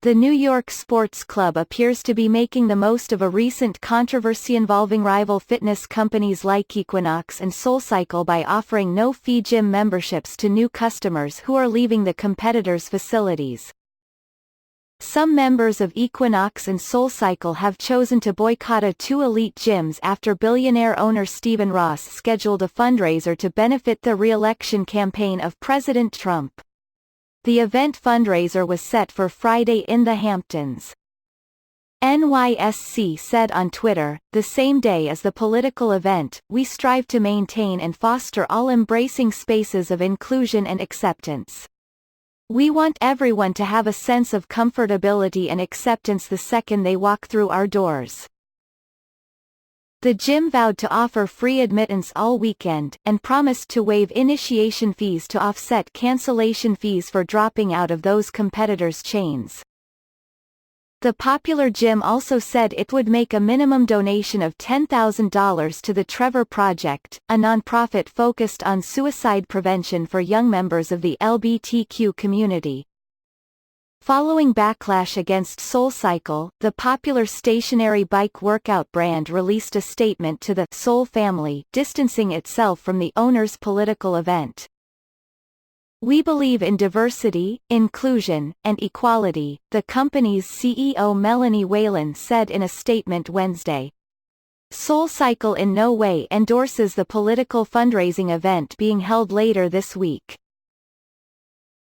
The New York sports club appears to be making the most of a recent controversy involving rival fitness companies like Equinox and SoulCycle by offering no-fee gym memberships to new customers who are leaving the competitors' facilities. Some members of Equinox and SoulCycle have chosen to boycott two elite gyms after billionaire owner Stephen Ross scheduled a fundraiser to benefit the re-election campaign of President Trump. The event fundraiser was set for Friday in the Hamptons. NYSC said on Twitter, "The same day as the political event, we strive to maintain and foster all-embracing spaces of inclusion and acceptance. We want everyone to have a sense of comfortability and acceptance the second they walk through our doors." The gym vowed to offer free admittance all weekend, and promised to waive initiation fees to offset cancellation fees for dropping out of those competitors' chains. The popular gym also said it would make a minimum donation of $10,000 to the Trevor Project, a nonprofit focused on suicide prevention for young members of the LGBTQ community. Following backlash against SoulCycle, the popular stationary bike workout brand released a statement to the Soul family, distancing itself from the owner's political event. "We believe in diversity, inclusion, and equality," the company's CEO Melanie Whalen said in a statement Wednesday. SoulCycle in no way endorses the political fundraising event being held later this week.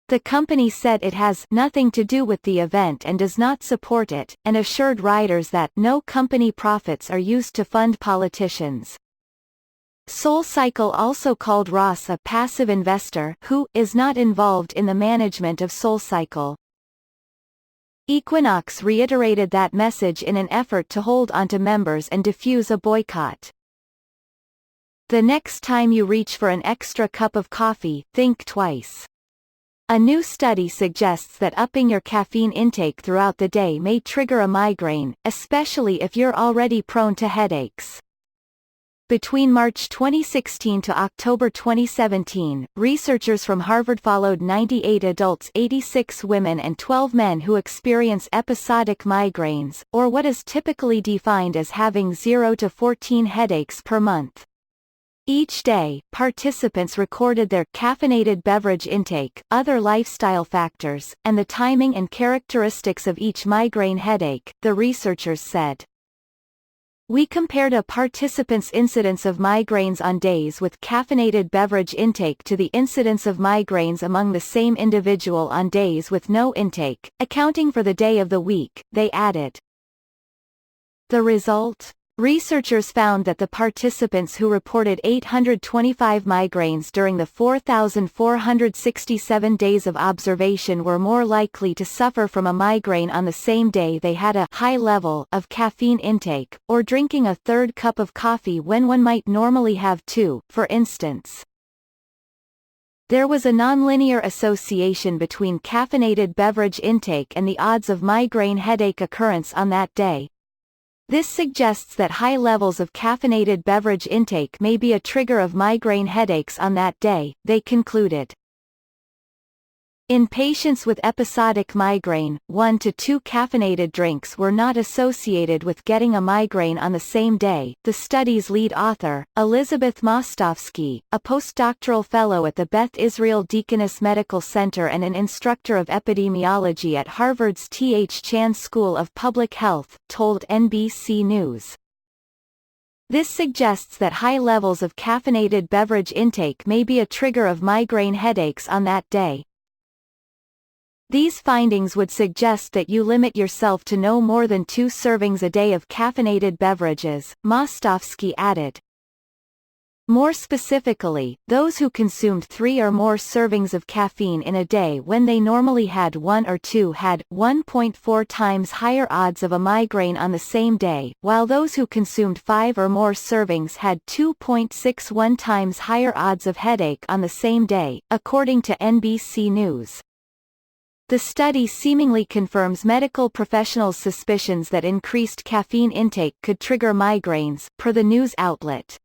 The company said it has nothing to do with the event and does not support it, and assured riders that no company profits are used to fund politicians. SoulCycle also called Ross a passive investor who is not involved in the management of SoulCycle. Equinox reiterated that message in an effort to hold onto members and defuse a boycott. "The next time you reach for an extra cup of coffee, think twice. A new study suggests that upping your caffeine intake throughout the day may trigger a migraine, especially if you're already prone to headaches." Between March 2016 to October 2017, researchers from Harvard followed 98 adults, 86 women and 12 men who experience episodic migraines, or what is typically defined as having 0 to 14 headaches per month. Each day, participants recorded their caffeinated beverage intake, other lifestyle factors, and the timing and characteristics of each migraine headache, the researchers said. "We compared a participant's incidence of migraines on days with caffeinated beverage intake to the incidence of migraines among the same individual on days with no intake, accounting for the day of the week," they added. The result? Researchers found that the participants who reported 825 migraines during the 4,467 days of observation were more likely to suffer from a migraine on the same day they had a high level of caffeine intake, or drinking a third cup of coffee when one might normally have two, for instance. There was a nonlinear association between caffeinated beverage intake and the odds of migraine headache occurrence on that day. This suggests that high levels of caffeinated beverage intake may be a trigger of migraine headaches on that day, they concluded. In patients with episodic migraine, 1 to 2 caffeinated drinks were not associated with getting a migraine on the same day, the study's lead author, Elizabeth Mostovsky, a postdoctoral fellow at the Beth Israel Deaconess Medical Center and an instructor of epidemiology at Harvard's T.H. Chan School of Public Health, told NBC News. This suggests that high levels of caffeinated beverage intake may be a trigger of migraine headaches on that day. These findings would suggest that you limit yourself to no more than 2 servings a day of caffeinated beverages, Mostovsky added. More specifically, those who consumed 3 or more servings of caffeine in a day when they normally had 1 or 2 had 1.4 times higher odds of a migraine on the same day, while those who consumed 5 or more servings had 2.61 times higher odds of headache on the same day, according to NBC News. The study seemingly confirms medical professionals' suspicions that increased caffeine intake could trigger migraines, per the news outlet.